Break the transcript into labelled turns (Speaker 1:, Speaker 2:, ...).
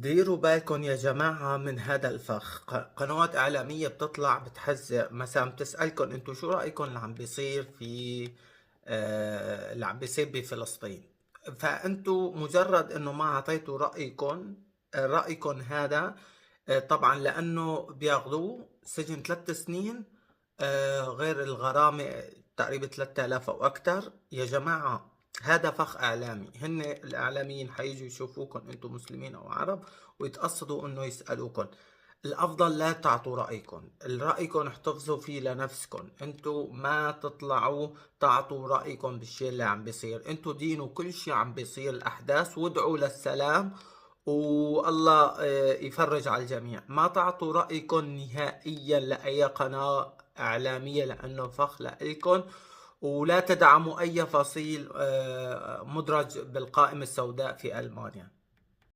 Speaker 1: ديروا بالكم يا جماعة من هذا الفخ. قنوات إعلامية بتطلع بتحذر، مثلا بتسألكم انتو شو رأيكم اللي عم بيصير في اللي عم بيصير بفلسطين. فانتو مجرد انه ما اعطيتوا رأيكم هذا، طبعا لانه بياخذوه سجن 3 سنين، غير الغرامة تقريبا 3000 او اكثر. يا جماعة هذا فخ اعلامي، هن الاعلاميين حييجوا يشوفوكم انتم مسلمين او عرب ويتقصدوا انه يسألوكم. الافضل لا تعطوا رأيكم، رأيكم احتفظوا فيه لنفسكم، انتم ما تطلعوا تعطوا رأيكم بالشيء اللي عم بيصير. انتم دينوا كل شيء عم بيصير الاحداث وادعوا للسلام، والله يفرج على الجميع. ما تعطوا رأيكم نهائيا لأي قناة إعلامية لأنه فخ لإلكم، ولا تدعموا أي فصيل مدرج بالقائمة السوداء في ألمانيا.